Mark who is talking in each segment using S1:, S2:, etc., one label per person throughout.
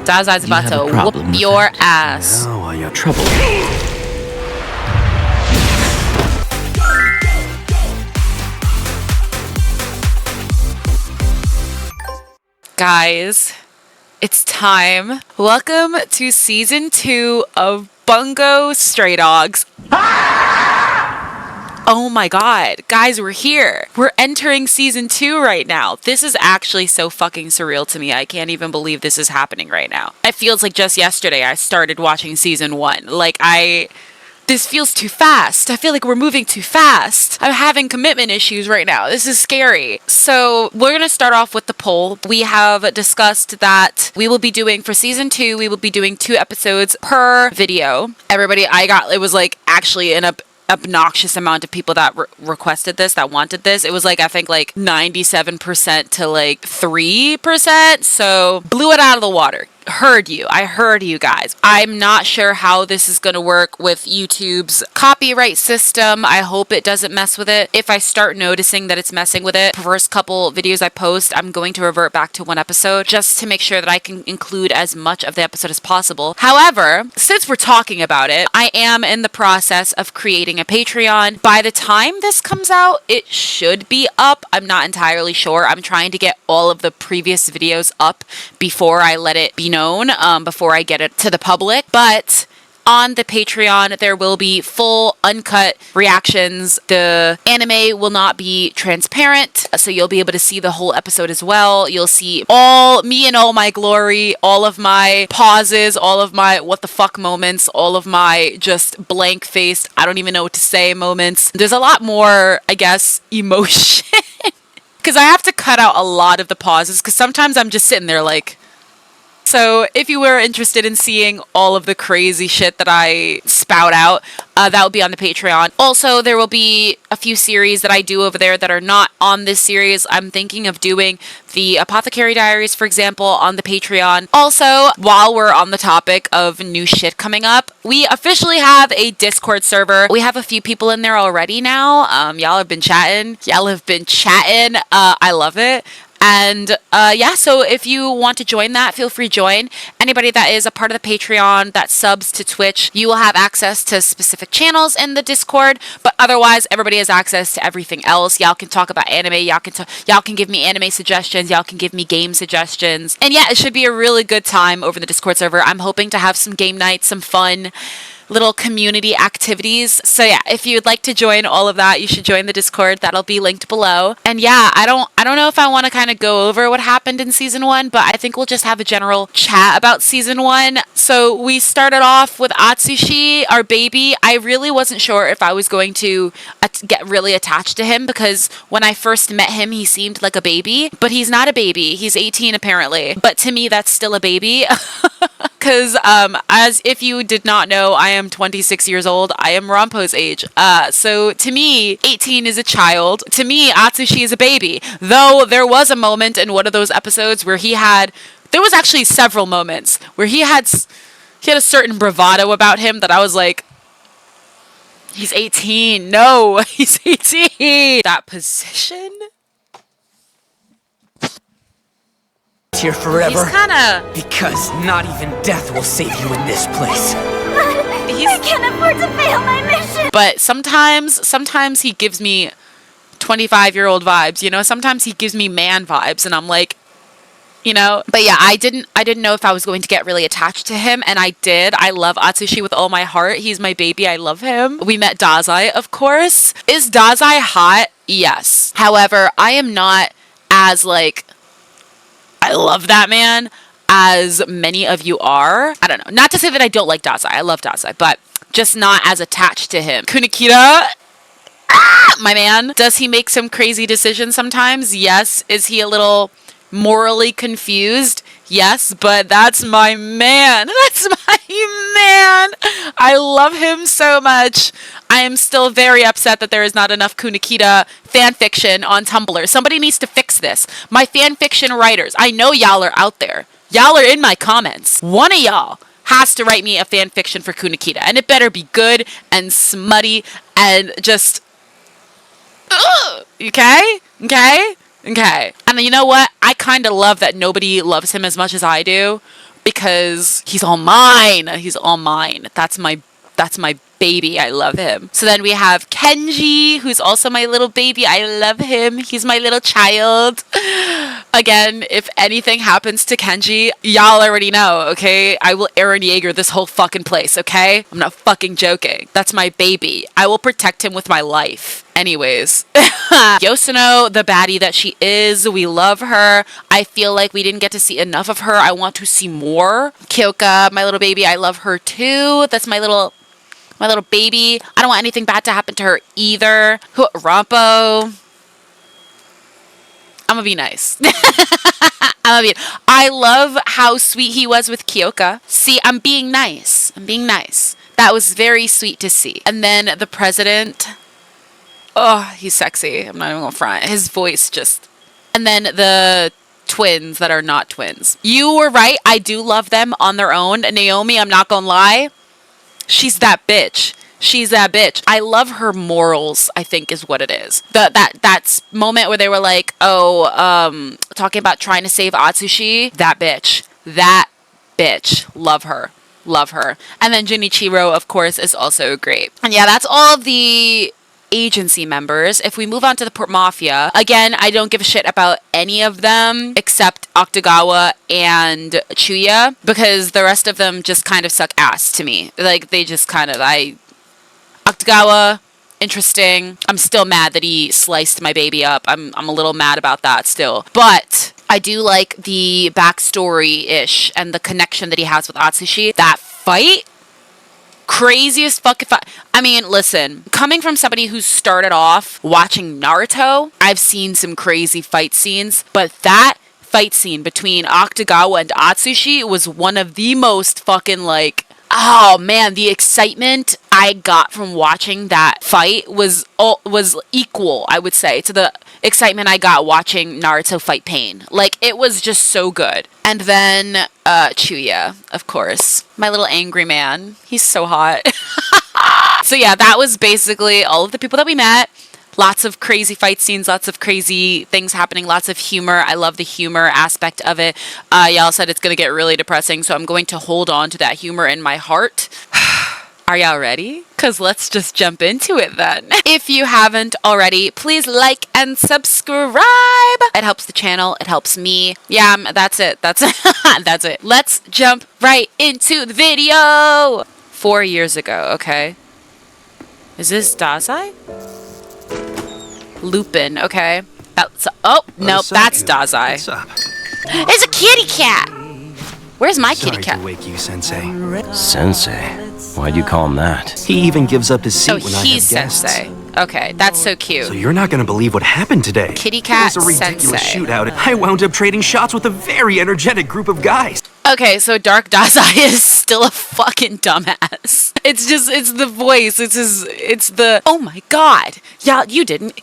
S1: Dazai's about to whoop your ass.
S2: Oh, I have trouble.
S1: Guys, it's time. Welcome to season 2 of Bungo Stray Dogs. Oh my god. Guys, we're here. We're entering season 2 right now. This is actually so fucking surreal to me. I can't even believe this is happening right now. It feels like just yesterday I started watching season 1. This feels too fast. I feel like we're moving too fast. I'm having commitment issues right now. This is scary. So we're going to start off with the poll. We have discussed that we will be doing, for season 2, we will be doing 2 episodes per video. Everybody, it was like actually an obnoxious amount of people that requested this, that wanted this. It was like, I think like 97% to like 3%. So blew it out of the water. I heard you guys. I'm not sure how this is going to work with YouTube's copyright system. I hope it doesn't mess with it. If I start noticing that it's messing with it, the first couple videos I post, I'm going to revert back to 1 episode just to make sure that I can include as much of the episode as possible. However, since we're talking about it, I am in the process of creating a Patreon. By the time this comes out, it should be up. I'm not entirely sure. I'm trying to get all of the previous videos up before I let it be known, before I get it to the public. But on the Patreon, there will be full uncut reactions. The anime will not be transparent, so you'll be able to see the whole episode as well. You'll see all me and all my glory, all of my pauses, all of my what the fuck moments, all of my just blank faced, I don't even know what to say moments. There's a lot more, I guess, emotion. Because I have to cut out a lot of the pauses, because sometimes I'm just sitting there like... So if you were interested in seeing all of the crazy shit that I spout out, that will be on the Patreon. Also, there will be a few series that I do over there that are not on this series. I'm thinking of doing the Apothecary Diaries, for example, on the Patreon. Also, while we're on the topic of new shit coming up, we officially have a Discord server. We have a few people in there already now. Y'all have been chatting. I love it. And yeah, so if you want to join that, feel free to join. Anybody that is a part of the Patreon that subs to Twitch, you will have access to specific channels in the Discord, but otherwise everybody has access to everything else. Y'all can talk about anime, y'all can give me anime suggestions, y'all can give me game suggestions. And yeah, it should be a really good time over the Discord server. I'm hoping to have some game nights, some fun little community activities. So yeah, if you'd like to join all of that, you should join the Discord. That'll be linked below. And yeah, I don't know if I want to kind of go over what happened in season 1, but I think we'll just have a general chat about season 1. So we started off with Atsushi, our baby. I really wasn't sure if I was going to get really attached to him, because when I first met him, he seemed like a baby, but he's not a baby. He's 18 apparently, but to me, that's still a baby. Because as if you did not know, I am 26 years old. I am Rampo's age. So to me, 18 is a child. To me, Atsushi is a baby. Though there was a moment in one of those episodes where there was actually several moments where he had a certain bravado about him that I was like, he's 18. No, he's 18. That position.
S2: Here forever.
S1: He's kind of...
S2: Because not even death will save you in this place.
S3: I can't afford to fail my mission.
S1: But sometimes he gives me 25-year-old vibes, you know? Sometimes he gives me man vibes, and I'm like, you know? But yeah, I didn't know if I was going to get really attached to him, and I did. I love Atsushi with all my heart. He's my baby. I love him. We met Dazai, of course. Is Dazai hot? Yes. However, I am not as like... I love that man as many of you are. I don't know. Not to say that I don't like Dazai. I love Dazai, but just not as attached to him. Kunikita, my man. Does he make some crazy decisions sometimes? Yes. Is he a little morally confused? Yes, but that's my man. That's my man. I love him so much. I am still very upset that there is not enough Kunikita fanfiction on Tumblr. Somebody needs to fix this. My fanfiction writers, I know y'all are out there. Y'all are in my comments. One of y'all has to write me a fanfiction for Kunikita, and it better be good and smutty and just... Okay? Okay? Okay. And you know what? I kind of love that nobody loves him as much as I do. because he's all mine. He's all mine. That's my baby. I love him. So then we have Kenji, who's also my little baby. I love him. He's my little child. Again, if anything happens to Kenji, y'all already know, okay? I will Eren Yeager this whole fucking place, okay? I'm not fucking joking. That's my baby. I will protect him with my life. Anyways, Yosuno, the baddie that she is, we love her. I feel like we didn't get to see enough of her. I want to see more. Kyoka, my little baby, I love her too. That's my little baby. I don't want anything bad to happen to her either. Rampo. I'm gonna be nice. I love how sweet he was with Kyoka. See, I'm being nice. That was very sweet to see. And then the president. Oh, he's sexy. I'm not even gonna front. His voice just. And then the twins that are not twins. You were right. I do love them on their own. Naomi, I'm not gonna lie. She's that bitch. I love her morals, I think is what it is. That moment where they were like, talking about trying to save Atsushi. That bitch. Love her. And then Junichiro, of course, is also great. And yeah, that's all of the agency members. If we move on to the Port Mafia, again, I don't give a shit about any of them except Octogawa and Chuya, because the rest of them just kind of suck ass to me. Like, they just kind of, Octogawa, interesting. I'm still mad that he sliced my baby up. I'm a little mad about that still. But I do like the backstory-ish and the connection that he has with Atsushi. That fight, craziest fucking fight. I mean, listen, coming from somebody who started off watching Naruto, I've seen some crazy fight scenes, but that fight scene between Octogawa and Atsushi was one of the most fucking oh man, the excitement I got from watching that fight was equal, I would say, to the excitement I got watching Naruto fight Pain. Like, it was just so good. And then Chuya, of course, my little angry man. He's so hot. So yeah, that was basically all of the people that we met. Lots of crazy fight scenes, lots of crazy things happening, lots of humor. I love the humor aspect of it. Y'all said it's going to get really depressing, so I'm going to hold on to that humor in my heart. Are y'all ready? Because let's just jump into it then. If you haven't already, please like and subscribe. It helps the channel. It helps me. Yeah, that's it. That's it. Let's jump right into the video. 4 years ago, okay. Is this Dazai? Lupin, okay. That's, oh, nope, that's Dazai.
S4: What's up?
S1: It's a kitty cat. Where's my kitty cat?
S4: Sorry to wake you, Sensei.
S5: Sensei? Why'd you call him that?
S4: He even gives up his seat
S1: Oh,
S4: when I have
S1: he's
S4: guests.
S1: Sensei. Okay, that's so cute.
S4: So you're not gonna believe what happened today.
S1: Kitty cat
S4: It was a ridiculous
S1: Sensei.
S4: shootout. I wound up trading shots with a very energetic group of guys.
S1: Okay, so Dark Dazai is still a fucking dumbass. It's the voice. It's the, oh my god. Yeah, you didn't.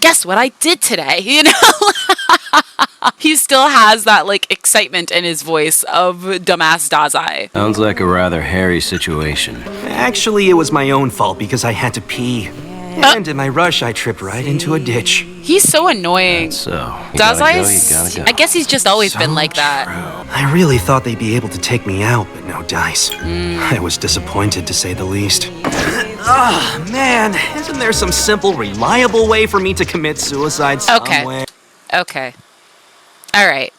S1: Guess what I did today, you know? He still has that, excitement in his voice of dumbass Dazai.
S5: Sounds like a rather hairy situation.
S4: Actually, it was my own fault because I had to pee. And in my rush, I tripped right into a ditch.
S1: He's so annoying.
S5: So, you
S1: Dazai
S5: gotta go.
S1: I guess he's just always been like that.
S4: True. I really thought they'd be able to take me out, but no dice. I was disappointed, to say the least. Ah, man, isn't there some simple, reliable way for me to commit suicide somewhere?
S1: Okay. Alright.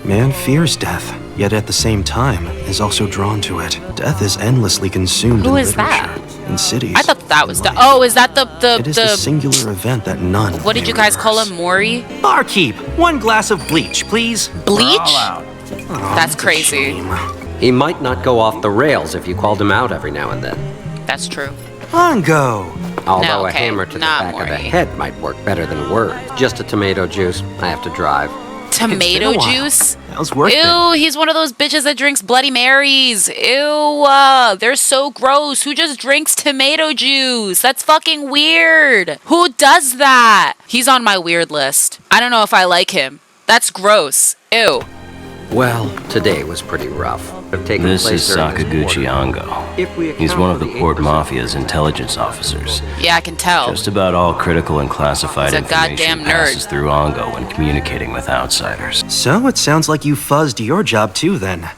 S4: Man fears death, yet at the same time is also drawn to it. Death is endlessly consumed
S1: Who
S4: in
S1: is
S4: literature,
S1: that?
S4: in cities.
S1: I thought that was
S4: in life.
S1: oh, is that
S4: It is the singular event that none
S1: what did
S4: may
S1: you guys call
S4: reverse.
S1: him, Mori?
S4: Barkeep, 1 glass of bleach, please.
S1: Bleach?
S4: Oh,
S1: That's
S4: a
S1: crazy.
S4: shame.
S6: He might not go off the rails if you called him out every now and then.
S1: That's true.
S4: Bungo.
S6: Although
S1: okay,
S6: a hammer to the
S1: not
S6: back of the
S1: Maury.
S6: head might work better than words. Just a tomato juice. I have to drive.
S1: Tomato
S4: It's been a while.
S1: juice?
S4: How's work been?
S1: Ew, he's one of those bitches that drinks Bloody Marys. Ew, they're so gross. Who just drinks tomato juice? That's fucking weird. Who does that? He's on my weird list. I don't know if I like him. That's gross. Ew.
S6: Well, today was pretty rough. Have taken
S5: This
S6: place
S5: is
S6: during this
S5: Sakaguchi
S6: quarter.
S5: Ango.
S6: If we
S5: He's
S6: account
S5: one of
S6: for
S5: the Port
S6: 8%
S5: Mafia's intelligence officers.
S1: Yeah, I can tell.
S5: Just about all critical and classified
S1: He's a
S5: information
S1: goddamn nerd.
S5: passes through Ango when communicating with outsiders.
S4: So it sounds like you fuzzed your job too, then.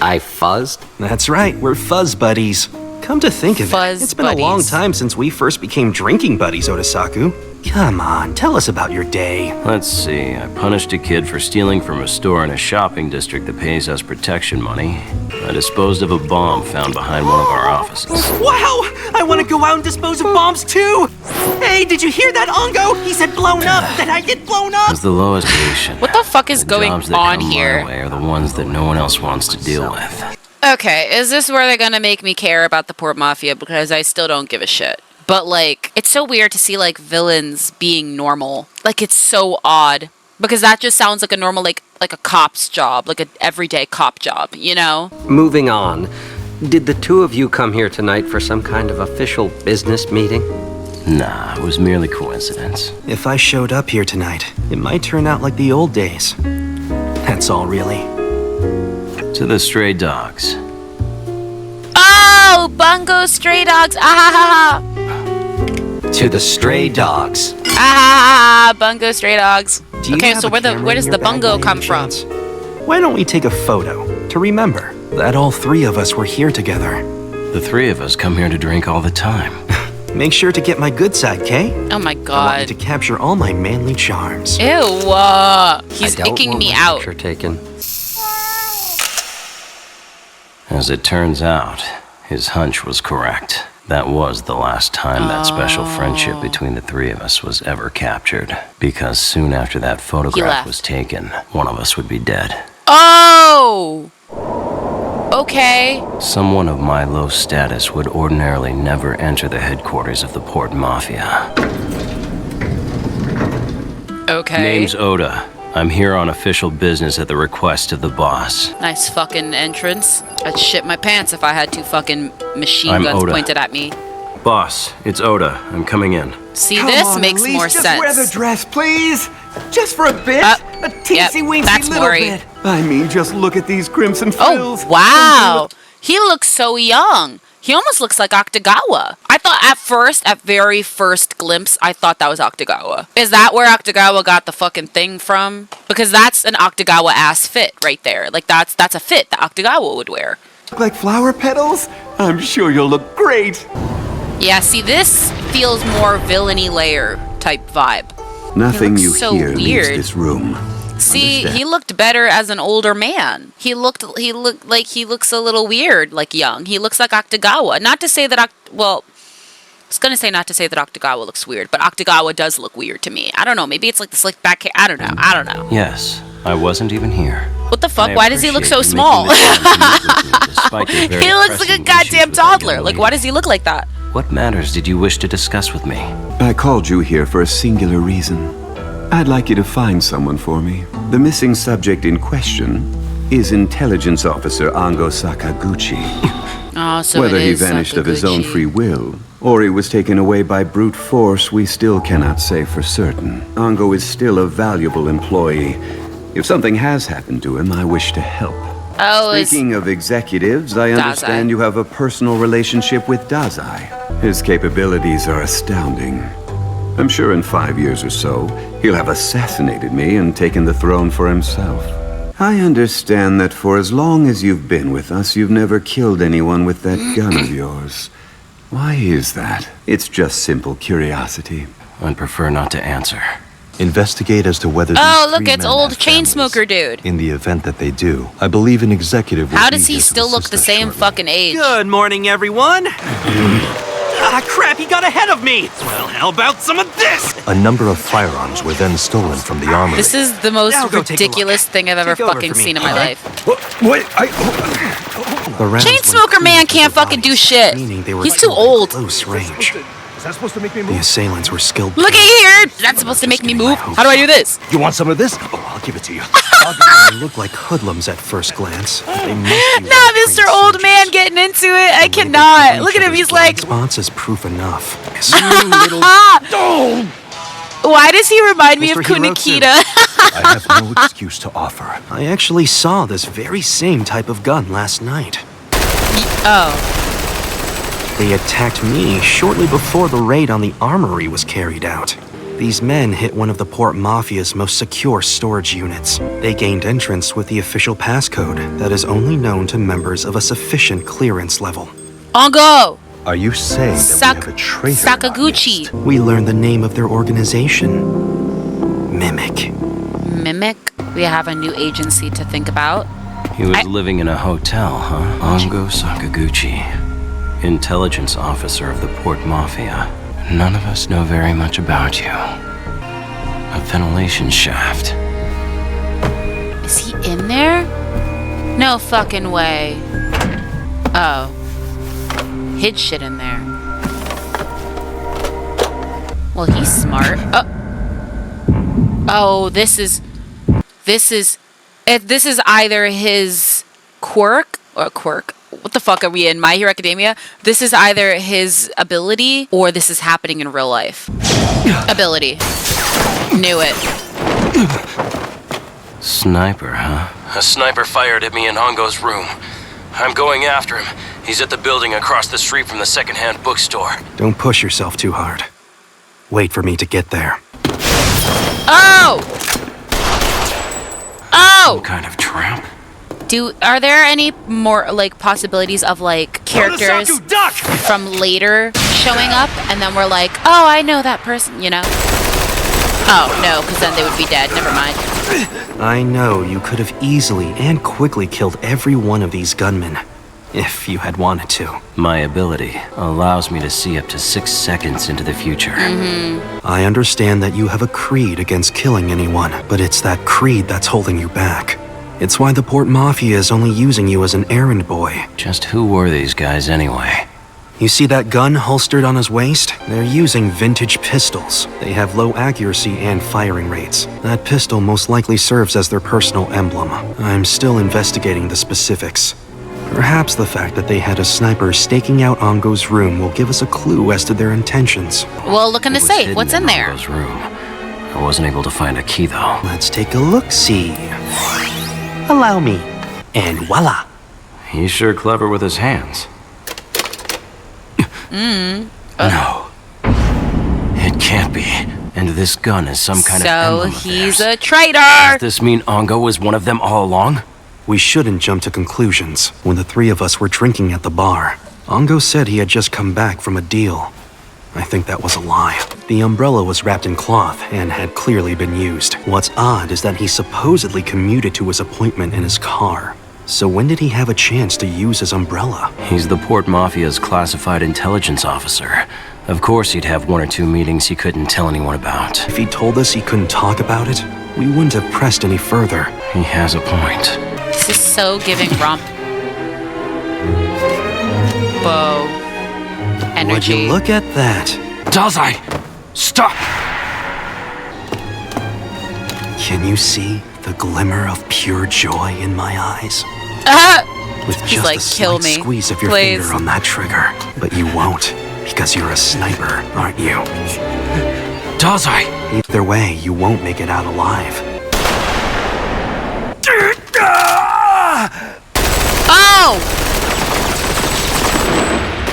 S6: I fuzzed?
S4: That's right, we're fuzz buddies. Come to think of
S1: Fuzz
S4: it, it's been a long
S1: buddies.
S4: time since we first became drinking buddies, Odasaku. Come on, tell us about your day.
S5: Let's see, I punished a kid for stealing from a store in a shopping district that pays us protection money. I disposed of a bomb found behind one of our offices.
S4: Wow! I want to go out and dispose of bombs too! Hey, did you hear that, Ango? He said blown up, that I get blown up!
S5: As the lowest patient.
S1: What the fuck is going
S5: jobs that
S1: on
S5: come
S1: here?
S5: my way are the ones that no one else wants to deal with.
S1: Okay, is this where they're gonna make me care about the Port Mafia? Because I still don't give a shit. But, like, it's so weird to see, like, villains being normal. Like, it's so odd. Because that just sounds like a normal, like a cop's job. Like an everyday cop job, you know?
S6: Moving on. Did the two of you come here tonight for some kind of official business meeting?
S5: Nah, it was merely coincidence.
S4: If I showed up here tonight, it might turn out like the old days. That's all, really.
S5: To the Stray Dogs.
S1: Oh! Bungo Stray Dogs! Ah ha ha ha!
S4: To the Stray Dogs.
S1: Ah ha ha ha! Bungo Stray Dogs.
S4: Do you
S1: Okay,
S4: have
S1: so
S4: a
S1: where
S4: camera
S1: does
S4: in
S1: the
S4: your bag
S1: bungo
S4: by
S1: come
S4: any
S1: from?
S4: chance? Why don't we take a photo to remember that all three of us were here together?
S5: The three of us come here to drink all the time.
S4: Make sure to get my good side, Kay.
S1: Oh my
S4: I want you
S1: god.
S4: to capture all my manly charms.
S1: Ew, he's
S6: I don't
S1: icking
S6: want
S1: me
S6: my
S1: out.
S6: picture taken.
S5: As it turns out, his hunch was correct. That was the last time that special friendship between the three of us was ever captured. Because soon after that photograph
S1: left.
S5: was taken, one of us would be dead.
S1: Oh! Okay.
S5: Someone of my low status would ordinarily never enter the headquarters of the Port Mafia.
S1: Okay.
S5: Name's Oda. I'm here on official business at the request of the boss.
S1: Nice fucking entrance. I'd shit my pants if I had two fucking machine
S5: I'm
S1: guns
S5: Oda.
S1: pointed at me.
S5: Boss, it's Oda. I'm coming in.
S1: See, this makes more
S2: just
S1: sense.
S2: wear the dress, please. Just for a bit. A teensy weensy
S1: that's
S2: little
S1: Mori.
S2: bit. I mean, just look at these crimson frills.
S1: Oh, wow. He looks so young. He almost looks like Octagawa. I thought at very first glimpse, I thought that was Octagawa. Is that where Octagawa got the fucking thing from? Because that's an Octagawa ass fit right there. Like that's a fit that Octagawa would wear.
S2: Look like flower petals? I'm sure you'll look great.
S1: Yeah, see, this feels more villainy layer type vibe.
S7: Nothing
S1: looks
S7: you
S1: so
S7: hear leaves
S1: weird.
S7: this room.
S1: See,
S7: Understand?
S1: he looked better as an older man. He looked like he looks a little weird, like young. He looks like Octagawa. Not to say that I was gonna say not to say that Octagawa looks weird, but Octagawa does look weird to me. I don't know. Maybe it's like the slick back hair. I don't know.
S5: Yes, I wasn't even here.
S1: What the fuck?
S5: I
S1: Why does he look so
S5: appreciate you
S1: small?
S5: making the time to meet with me, despite the very
S1: He looks like a
S5: pressing
S1: goddamn
S5: issues with that
S1: toddler.
S5: young
S1: Like,
S5: lady.
S1: why does he look like that?
S5: What matters did you wish to discuss with me?
S7: I called you here for a singular reason. I'd like you to find someone for me. The missing subject in question is Intelligence Officer Ango Sakaguchi.
S1: Oh, so
S7: Whether
S1: it
S7: he
S1: is
S7: vanished of his own
S1: Sakaguchi.
S7: free will, or he was taken away by brute force, we still cannot say for certain. Ango is still a valuable employee. If something has happened to him, I wish to help.
S1: Oh, it's
S7: Speaking of executives, I
S1: Dazai.
S7: understand you have a personal relationship with Dazai. His capabilities are astounding. I'm sure in 5 years or so, he'll have assassinated me and taken the throne for himself. I understand that for as long as you've been with us, you've never killed anyone with that gun of yours. Why is that? It's just simple curiosity.
S5: I'd prefer not to answer.
S8: Investigate as to whether
S1: Oh,
S8: these
S1: look,
S8: three
S1: it's
S8: men
S1: old
S8: have
S1: chain
S8: families.
S1: smoker dude.
S8: In the event that they do, I believe an executive will
S1: How
S8: be
S1: does he
S8: here to
S1: still look
S8: assist
S1: the
S8: us
S1: same
S8: shortly.
S1: fucking age?
S4: Good morning, everyone. Ah, crap, he got ahead of me. Well, how about some of this?
S8: A number of firearms were then stolen from the armory.
S1: This is the most
S4: Now go take a
S1: ridiculous
S4: look.
S1: thing I've ever
S4: Take over
S1: fucking
S4: for me.
S1: seen in my life.
S8: What?
S4: The rounds
S1: Chain
S4: went
S1: smoker
S4: clean
S1: man
S4: through
S1: can't
S4: their
S1: fucking do
S4: bodies,
S1: shit.
S4: meaning they were
S1: He's too
S4: killed at
S1: old.
S4: Close range.
S2: Is that supposed to make me
S4: The assailants were skilled.
S1: Look at here! That's supposed to make me move. How do I do this?
S8: You want some of this? Oh, I'll give it to you.
S4: They look like hoodlums at first glance. But they must be
S1: Nah,
S4: well-trained
S1: Mr. Old
S4: soldiers.
S1: Man getting into it. I
S4: The way they
S1: cannot.
S4: cover
S1: Look
S4: each
S1: at him.
S4: other's
S1: He's
S4: blind
S1: like,
S4: spots is proof enough.
S1: why does he remind me of
S4: Mr. Hirozu.
S1: Kunikita?
S8: I have no excuse to offer.
S4: I actually saw this very same type of gun last night.
S1: Oh.
S4: They attacked me shortly before the raid on the armory was carried out. These men hit one of the Port Mafia's most secure storage units. They gained entrance with the official passcode that is only known to members of a sufficient clearance level.
S1: Ango!
S8: Are you saying that we have a traitor in our
S1: Sakaguchi.
S8: midst?
S4: We learned the name of their organization. Mimic.
S1: Mimic? We have a new agency to think about.
S5: He was living in a hotel, huh? Ango Sakaguchi, intelligence officer of the Port Mafia. None of us know very much about you. A ventilation shaft.
S1: Is he in there? No fucking way. Oh. Hid shit in there. Well, he's smart. Oh, this is either his quirk. What the fuck are we in? My Hero Academia? This is either his ability or this is happening in real life. Ability. Knew it.
S5: Sniper, huh? A sniper fired at me in Hongo's room. I'm going after him. He's at the building across the street from the secondhand bookstore.
S4: Don't push yourself too hard. Wait for me to get there.
S1: Oh! Oh!
S5: Some kind of trap?
S1: Are there any more like possibilities of like characters
S2: Odasaku, duck!
S1: from later showing up and then we're like, oh, I know that person, you know? Oh, no, because then they would be dead. Never mind.
S4: I know you could have easily and quickly killed every one of these gunmen, if you had wanted to.
S5: My ability allows me to see up to 6 seconds into the future.
S4: I understand that you have a creed against killing anyone, but it's that creed that's holding you back. It's why the Port Mafia is only using you as an errand boy.
S5: Just who were these guys anyway?
S4: You see that gun holstered on his waist? They're using vintage pistols. They have low accuracy and firing rates. That pistol most likely serves as their personal emblem. I'm still investigating the specifics. Perhaps the fact that they had a sniper staking out Ango's room will give us a clue as to their intentions.
S1: Well, look in the
S5: It was
S1: safe.
S5: hidden
S1: What's in there?
S5: Ango's room. I wasn't able to find a key though.
S4: Let's take a look-see. Allow me. And voila.
S5: He's sure clever with his hands. No. It can't be. And this gun is some kind of emblem of
S1: So he's
S5: theirs.
S1: a traitor!
S5: Does this mean Ango was one of them all along?
S4: We shouldn't jump to conclusions. When the three of us were drinking at the bar, Ango said he had just come back from a deal. I think that was a lie. The umbrella was wrapped in cloth and had clearly been used. What's odd is that he supposedly commuted to his appointment in his car. So when did he have a chance to use his umbrella?
S5: He's the Port Mafia's classified intelligence officer. Of course he'd have 1 or 2 meetings he couldn't tell anyone about.
S4: If he told us he couldn't talk about it, we wouldn't have pressed any further.
S5: He has a point.
S1: This is so giving romp. Whoa.
S4: Would
S1: Energy.
S4: you look at that?
S5: Dazai! Stop!
S4: Can you see the glimmer of pure joy in my eyes? With
S1: He's
S4: just
S1: like,
S4: a
S1: "Kill
S4: slight
S1: me,
S4: squeeze of your
S1: please."
S4: finger on that trigger. But you won't, because you're a sniper, aren't you?
S5: Dazai!
S4: Either way, you won't make it out alive.
S1: Oh!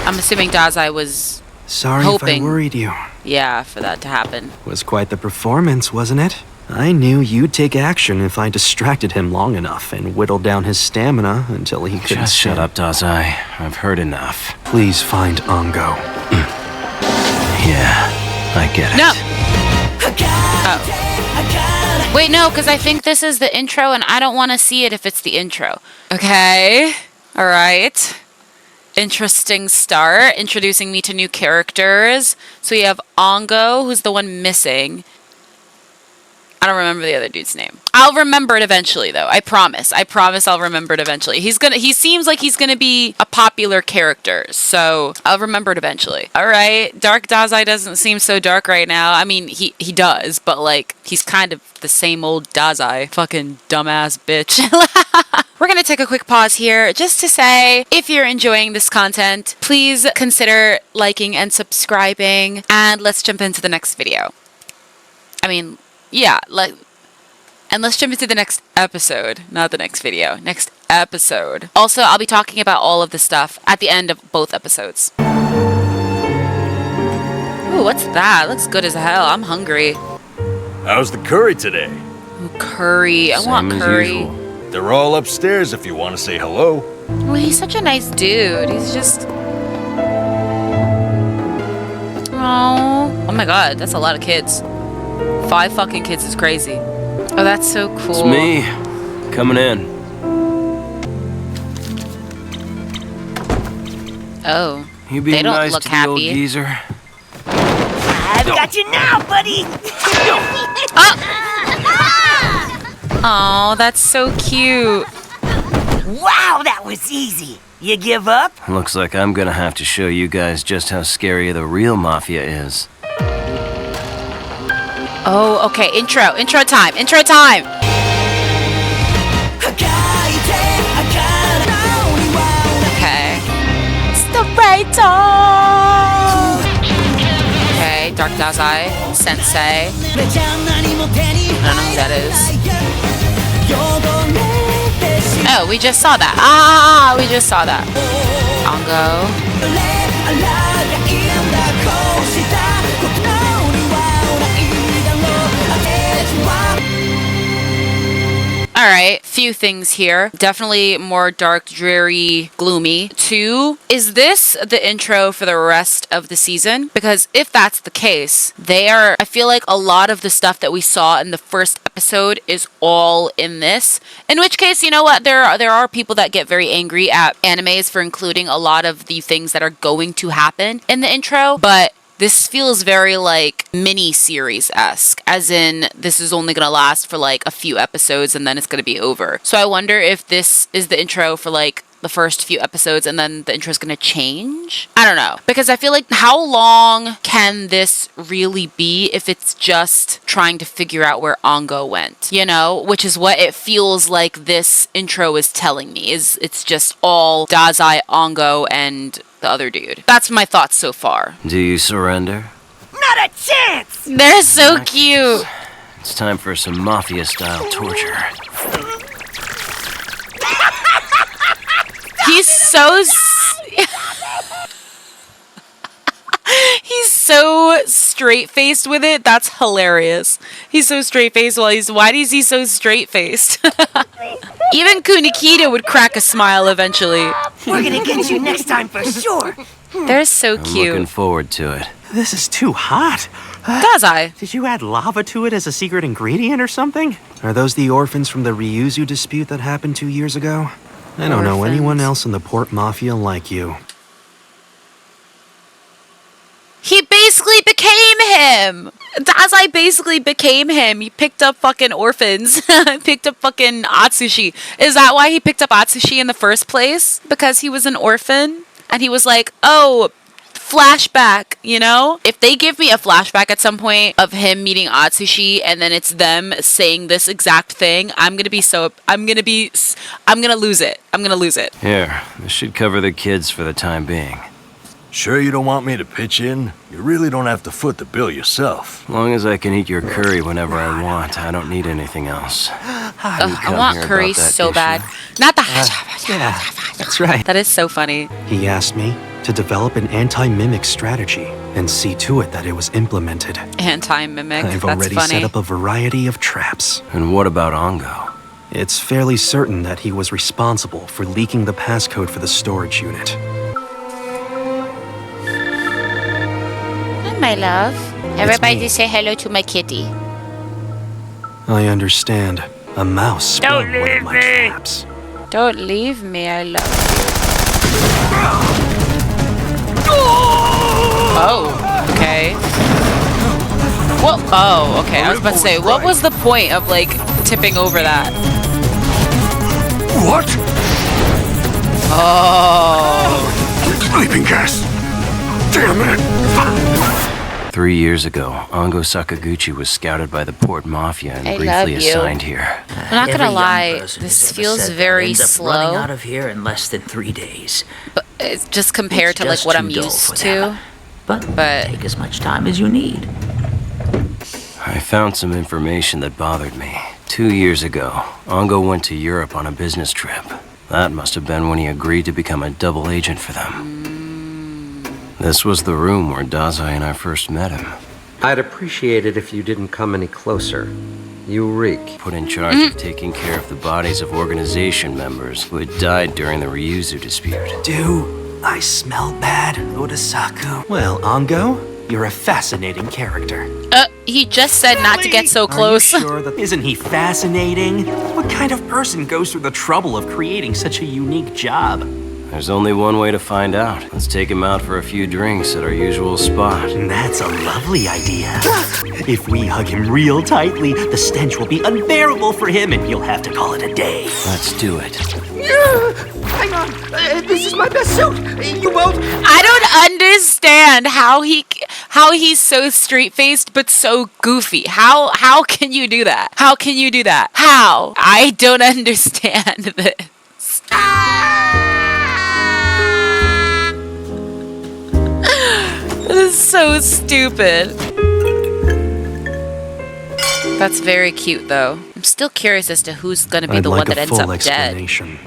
S1: I'm assuming Dazai was,
S4: Sorry
S1: Hoping.
S4: if I worried you.
S1: yeah, for that to happen.
S4: Was quite the performance, wasn't it? I knew you'd take action if I distracted him long enough and whittled down his stamina until he couldn't
S5: Just shut
S4: stand.
S5: up, Dazai. I've heard enough.
S4: Please find Ango.
S5: Yeah, I get it.
S1: No! Oh. Wait, no, because I think this is the intro and I don't want to see it if it's the intro. Okay. All right. Interesting start. Introducing me to new characters. So we have Ango, who's the one missing. I don't remember the other dude's name. I'll remember it eventually, though. I promise. I promise I'll remember it eventually. He seems like he's gonna be a popular character, so I'll remember it eventually. All right, Dark Dazai doesn't seem so dark right now. I mean, he does, but like he's kind of the same old Dazai, fucking dumbass bitch. We're gonna take a quick pause here just to say, if you're enjoying this content, please consider liking and subscribing, and let's jump into the next video. Yeah, and let's jump into the next episode, not the next video, next episode. Also, I'll be talking about all of this stuff at the end of both episodes. Ooh, what's that? Looks good as hell. I'm hungry.
S9: How's the curry today?
S1: Ooh, curry. I want
S5: Same as
S1: curry.
S5: usual.
S9: They're all upstairs if you want to say hello.
S1: Well, he's such a nice dude. He's just... Oh my god, that's a lot of kids. 5 fucking kids is crazy. Oh, that's so cool.
S5: It's me. Coming in.
S1: Oh.
S5: You be
S1: They don't
S5: nice
S1: look
S5: to the old
S1: happy.
S5: geezer.
S2: I've got you now, buddy!
S1: Oh, that's so cute.
S2: Wow, that was easy. You give up?
S5: Looks like I'm gonna have to show you guys just how scary the real Mafia is.
S1: Oh, okay. Intro time. Okay. It's the right time. Okay, Dark Dazai, Sensei. I don't know who that is. Oh, we just saw that. We just saw that. Ango. Alright, few things here. Definitely more dark, dreary, gloomy. 2, is this the intro for the rest of the season? Because if that's the case, I feel like a lot of the stuff that we saw in the first episode is all in this. In which case, you know what? There are people that get very angry at animes for including a lot of the things that are going to happen in the intro, but this feels very like mini-series-esque, as in this is only going to last for like a few episodes and then it's going to be over. So I wonder if this is the intro for like the first few episodes and then the intro is going to change. I don't know. Because I feel like how long can this really be if it's just trying to figure out where Ango went, you know? Which is what it feels like this intro is telling me. It's just all Dazai, Ango, and the other dude. That's my thoughts so far.
S5: Do you surrender?
S2: Not a chance!
S1: They're so cute.
S5: It's time for some Mafia-style torture.
S1: He's so... He's so straight-faced with it. That's hilarious. He's so straight-faced while he's... Why is he so straight-faced? Even Kunikita would crack a smile eventually.
S2: We're gonna get you next time for sure.
S1: They're so
S5: I'm looking
S1: cute.
S5: forward to it.
S4: This is too hot.
S1: Dazai.
S4: Did you add lava to it as a secret ingredient or something? Are those the orphans from the Ryuzu dispute that happened 2 years ago? I don't know anyone else in the Port Mafia like you.
S1: He basically became him! Dazai basically became him. He picked up fucking orphans. Picked up fucking Atsushi. Is that why he picked up Atsushi in the first place? Because he was an orphan? And he was like, oh, flashback, you know? If they give me a flashback at some point of him meeting Atsushi and then it's them saying this exact thing, I'm gonna lose it. I'm gonna lose it.
S5: Here, this should cover the kids for the time being.
S9: Sure you don't want me to pitch in? You really don't have to foot the bill yourself.
S5: As long as I can eat your curry whenever I want, I don't need anything else.
S1: I want curry so bad. Not the...
S4: Yeah, that's right.
S1: That is so funny.
S4: He asked me to develop an anti-mimic strategy and see to it that it was implemented.
S1: Anti-mimic.
S4: I've
S1: That's
S4: already
S1: funny.
S4: set up a variety of traps.
S5: And what about Ango?
S4: It's fairly certain that he was responsible for leaking the passcode for the storage unit.
S1: My love. Everybody
S4: me.
S1: say hello to my kitty.
S4: I understand. A mouse sprung one of my traps.
S1: Don't leave me, I love you. Oh, okay. Well, oh, okay. I was about to say, what was the point of, like, tipping over that?
S9: What?
S1: Oh.
S9: Sleeping gas. Damn it.
S5: 3 years ago, Ango Sakaguchi was scouted by the Port Mafia and
S1: I
S5: briefly
S1: love you.
S5: assigned here.
S1: I'm not gonna lie, this feels very slow.
S2: Out of here in less than 3 days.
S1: But it's just compared to, like, what I'm used to.
S2: But take as much time as you need.
S5: I found some information that bothered me. 2 years ago, Ango went to Europe on a business trip. That must have been when he agreed to become a double agent for them. This was the room where Dazai and I first met him.
S6: I'd appreciate it if you didn't come any closer. You reek.
S5: Put in charge of taking care of the bodies of organization members who had died during the Ryuzu dispute.
S4: Do I smell bad, Odasaku? Well, Ango, you're a fascinating character.
S1: He just said not to get so close.
S4: Are you sure that isn't he fascinating? What kind of person goes through the trouble of creating such a unique job?
S5: There's only one way to find out. Let's take him out for a few drinks at our usual spot.
S4: That's a lovely idea. If we hug him real tightly, the stench will be unbearable for him and he'll have to call it a day.
S5: Let's do it.
S6: Hang on! This is my best suit! You won't...
S1: I don't understand how he's so straight-faced but so goofy. How can you do that? How can you do that? How? I don't understand this. This is so stupid. That's very cute, though. I'm still curious as to who's gonna be the one that ends up dead.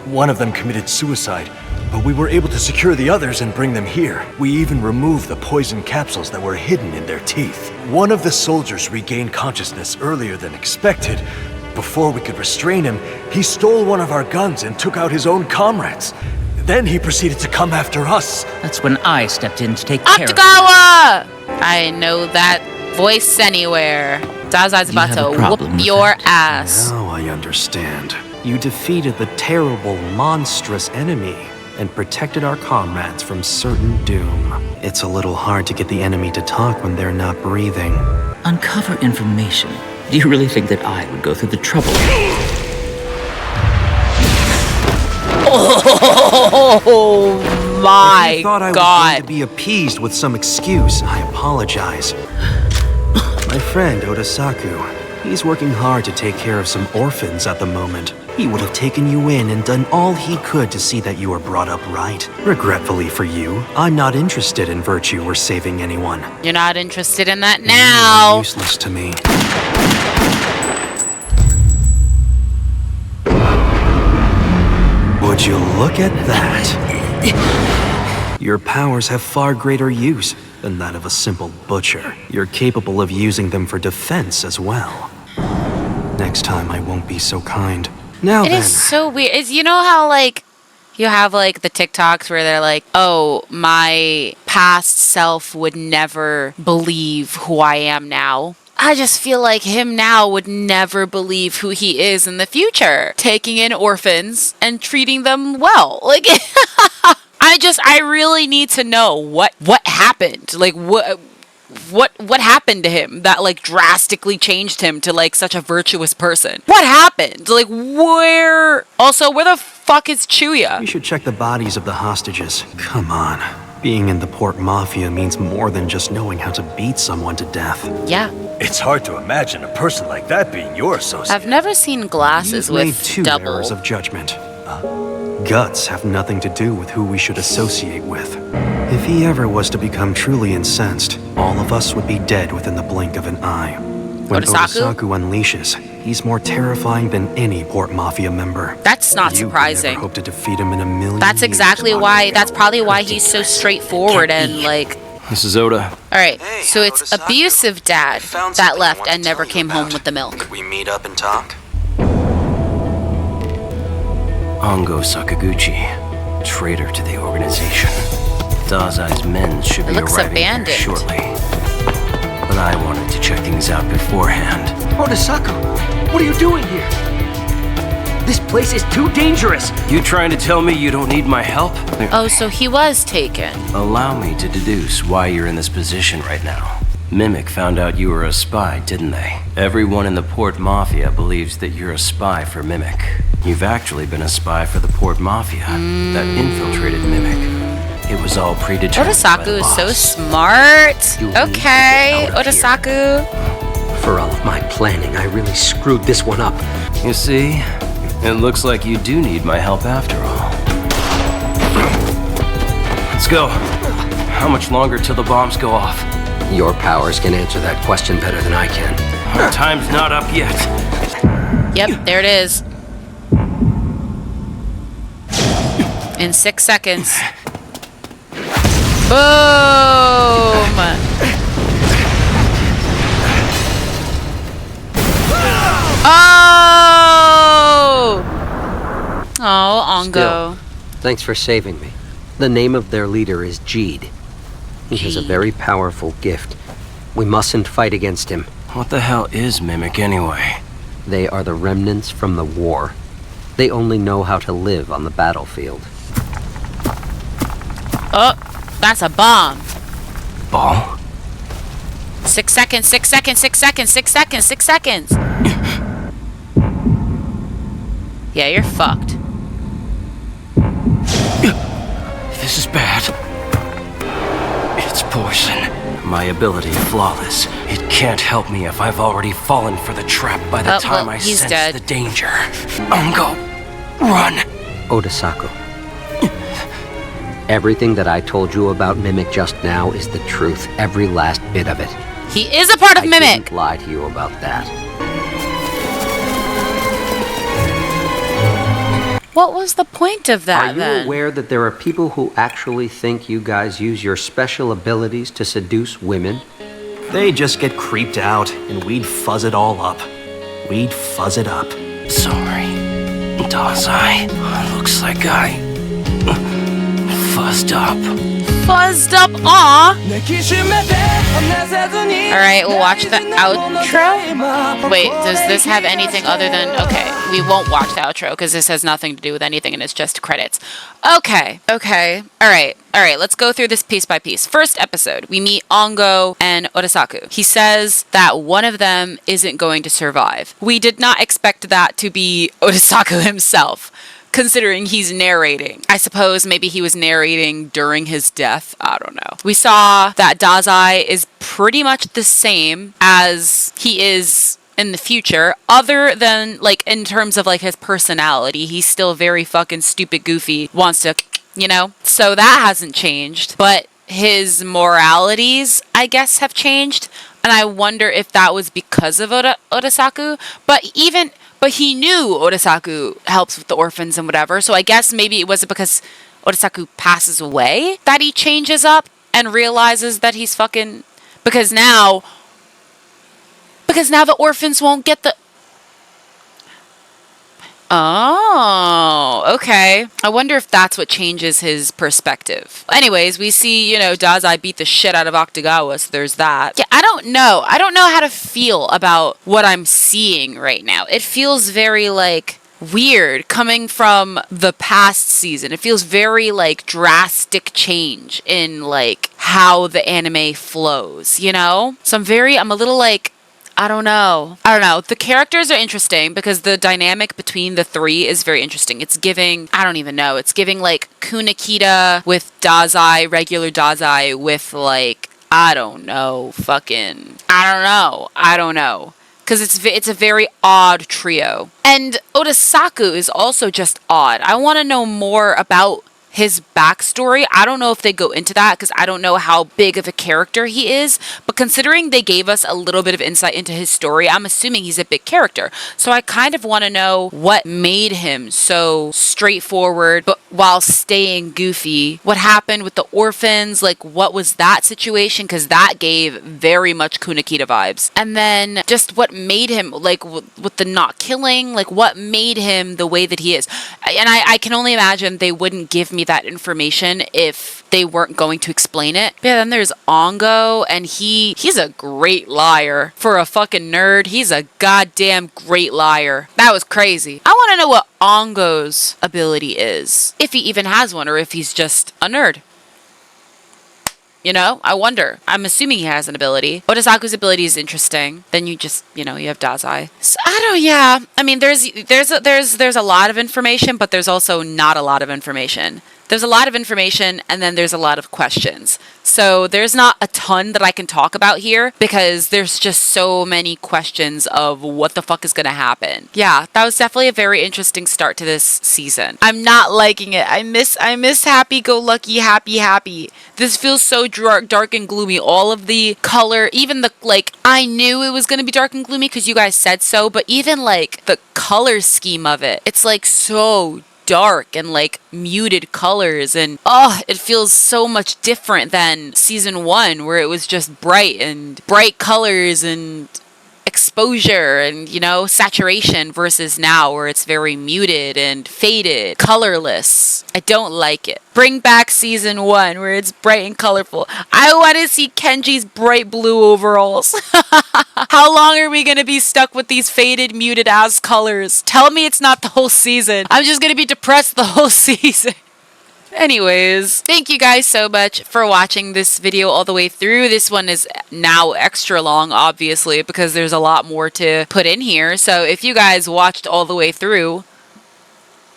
S9: One of them committed suicide, but we were able to secure the others and bring them here. We even removed the poison capsules that were hidden in their teeth. One of the soldiers regained consciousness earlier than expected. Before we could restrain him, he stole one of our guns and took out his own comrades. Then he proceeded to come after us.
S2: That's when I stepped in to take care of it.
S1: Akutagawa! I know that voice anywhere. Dazai's about to whoop your ass.
S4: Now I understand. You defeated the terrible, monstrous enemy and protected our comrades from certain doom. It's a little hard to get the enemy to talk when they're not breathing.
S2: Uncover information. Do you really think that I would go through the trouble?
S1: Oh my
S4: If you thought I was going to be appeased with some excuse, I apologize. My friend Odasaku, he's working hard to take care of some orphans at the moment. He would have taken you in and done all he could to see that you were brought up right. Regretfully for you, I'm not interested in virtue or saving anyone.
S1: You're not interested in that now.
S4: You're useless to me. Would you look at that? Your powers have far greater use than that of a simple butcher. You're capable of using them for defense as well. Next time I won't be so kind. Now
S1: It is so weird. You know how, like, you have, like, the TikToks where they're like, oh, my past self would never believe who I am now. I just feel like him now would never believe who he is in the future. Taking in orphans and treating them well. Like, I really need to know what happened. Like, what happened to him that, like, drastically changed him to, like, such a virtuous person? What happened? Like, where the fuck is Chuya?
S4: We should check the bodies of the hostages. Come on. Being in the Port Mafia means more than just knowing how to beat someone to death.
S1: Yeah.
S9: It's hard to imagine a person like that being your associate.
S1: I've never seen glasses
S4: You've made
S1: with
S4: two
S1: double.
S4: errors of judgment. Guts have nothing to do with who we should associate with. If he ever was to become truly incensed, all of us would be dead within the blink of an eye. When
S1: Odasaku
S4: unleashes, he's more terrifying than any Port Mafia member.
S1: That's not
S4: You
S1: surprising.
S4: Never hope to defeat him in a million
S1: That's
S4: years,
S1: exactly
S4: Ango.
S1: why. That's probably why he's so straightforward and like.
S5: This is Oda.
S1: All right,
S4: Hey,
S1: so it's
S4: Odasaku.
S1: abusive dad
S4: I found
S1: that
S4: something I
S1: left
S4: wanted
S1: and
S4: to
S1: never
S4: tell you
S1: came home
S4: about.
S1: with the milk.
S4: Could we meet up and talk?
S5: Ango Sakaguchi, traitor to the organization. Dazai's men should be
S1: looks
S5: arriving here
S1: abandoned.
S5: shortly. But I wanted to check things out beforehand.
S6: Odasaku, what are you doing here? This place is too dangerous!
S5: You trying to tell me you don't need my help?
S1: Oh, so he was taken.
S5: Allow me to deduce why you're in this position right now. Mimic found out you were a spy, didn't they? Everyone in the Port Mafia believes that you're a spy for Mimic. You've actually been a spy for the Port Mafia that infiltrated Mimic. It was all predetermined by
S1: Odasaku
S5: the
S1: is so
S5: boss.
S1: smart.
S6: You need to
S1: Okay,
S6: get out of
S1: Odasaku.
S6: For all of my planning, I really screwed this one up.
S5: You see, it looks like you do need my help after all. Let's go. How much longer till the bombs go off?
S6: Your powers can answer that question better than I can.
S5: Our time's not up yet.
S1: Yep, there it is. In 6 seconds. Oh! Oh, Ango.
S6: Still, thanks for saving me. The name of their leader is Jeed. He has a very powerful gift. We mustn't fight against him.
S5: What the hell is Mimic anyway?
S6: They are the remnants from the war. They only know how to live on the battlefield.
S1: Oh, that's a bomb.
S5: Ball?
S1: 6 seconds, 6 seconds, 6 seconds, 6 seconds, 6 seconds. Yeah, you're fucked.
S5: This is bad. It's poison. My ability flawless. It can't help me if I've already fallen for the trap by the time I
S1: he's
S5: sense
S1: dead.
S5: the danger. Ango, run!
S6: Odasaku. Everything that I told you about Mimic just now is the truth. Every last bit of it.
S1: He is a part of
S6: I
S1: Mimic.
S6: didn't lie to you about that.
S1: What was the point of that,
S6: Are you
S1: then?
S6: aware that there are people who actually think you guys use your special abilities to seduce women?
S4: They just get creeped out, and we'd fuzz it all up. We'd fuzz it up.
S5: Sorry, Dazai. Looks like I fuzzed up.
S1: Fuzzed up, aw. Alright, we'll watch the outro. Wait, does this have anything other than... Okay, we won't watch the outro because this has nothing to do with anything and it's just credits. Okay. Alright, let's go through this piece by piece. First episode, we meet Ango and Odasaku. He says that one of them isn't going to survive. We did not expect that to be Odasaku himself, considering he's narrating. I suppose maybe he was narrating during his death. I don't know. We saw that Dazai is pretty much the same as he is in the future, other than, like, in terms of, like, his personality. He's still very fucking stupid, goofy, wants to, you know? So that hasn't changed. But his moralities, I guess, have changed. And I wonder if that was because of Odasaku. But he knew Odasaku helps with the orphans and whatever. So I guess maybe it wasn't because Odasaku passes away that he changes up and realizes that he's fucking... Because now the orphans won't get the... Oh, okay. I wonder if that's what changes his perspective. Anyways, we see, Dazai beat the shit out of Octagawa, so there's that. Yeah, I don't know. I don't know how to feel about what I'm seeing right now. It feels very, weird coming from the past season. It feels very, drastic change in, how the anime flows, So I'm a little, I don't know. The characters are interesting because the dynamic between the three is very interesting. It's giving, I don't even know. It's giving Kunakita with Dazai, regular Dazai with I don't know. Because it's a very odd trio. And Odasaku is also just odd. I want to know more about his backstory. I don't know if they go into that because I don't know how big of a character he is, but considering they gave us a little bit of insight into his story, I'm assuming he's a big character. So I kind of want to know what made him so straightforward, but while staying goofy. What happened with the orphans? What was that situation? Because that gave very much Kunakita vibes. And then just what made him, with the not killing, what made him the way that he is. And I can only imagine they wouldn't give me that information if they weren't going to explain it. Yeah, then there's Ango, and he's a great liar. For a fucking nerd, he's a goddamn great liar. That was crazy. I want to know what Ango's ability is. If he even has one, or if he's just a nerd. I wonder. I'm assuming he has an ability. Odasaku's ability is interesting. Then you just, you have Dazai. So, I mean, there's a lot of information, but there's also not a lot of information. There's a lot of information, and then there's a lot of questions. So there's not a ton that I can talk about here because there's just so many questions of what the fuck is going to happen. Yeah, that was definitely a very interesting start to this season. I'm not liking it. I miss happy-go-lucky, happy. This feels so dark and gloomy. All of the color, even the, I knew it was going to be dark and gloomy because you guys said so, but even, the color scheme of it, it's, so dark and like muted colors, and it feels so much different than season 1 where it was just bright colors and exposure and, you know, saturation, versus now where it's very muted and faded, colorless. I don't like it. Bring back season 1 where it's bright and colorful. I want to see Kenji's bright blue overalls. How long are we going to be stuck with these faded, muted ass colors? Tell me it's not the whole season. I'm just going to be depressed the whole season. Anyways, thank you guys so much for watching this video all the way through. This one is now extra long, obviously, because there's a lot more to put in here. So if you guys watched all the way through,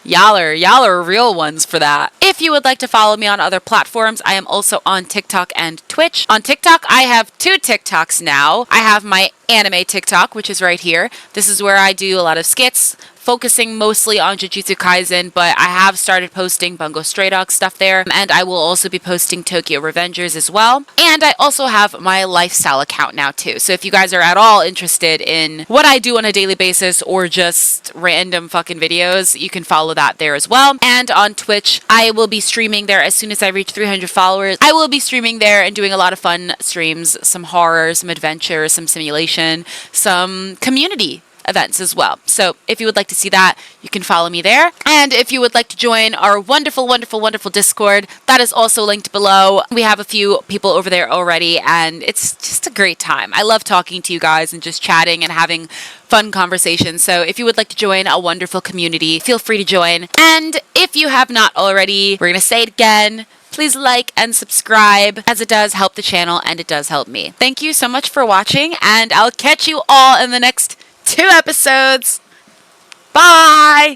S1: y'all are real ones for that. If you would like to follow me on other platforms, I am also on TikTok and Twitch. On TikTok, I have 2 TikToks now. I have my anime TikTok, which is right here. This is where I do a lot of skits, focusing mostly on Jujutsu Kaisen, but I have started posting Bungo Stray Dogs stuff there, and I will also be posting Tokyo Revengers as well. And I also have my lifestyle account now too. So if you guys are at all interested in what I do on a daily basis or just random fucking videos, you can follow that there as well. And on Twitch, I will be streaming there as soon as I reach 300 followers. I will be streaming there and doing a lot of fun streams, some horror, some adventure, some simulation, some community events as well. So if you would like to see that, you can follow me there. And if you would like to join our wonderful, wonderful, wonderful Discord, that is also linked below. We have a few people over there already, and it's just a great time. I love talking to you guys and just chatting and having fun conversations. So if you would like to join a wonderful community, feel free to join. And if you have not already, we're going to say it again, please like and subscribe, as it does help the channel and it does help me. Thank you so much for watching, and I'll catch you all in the next 2 episodes. Bye!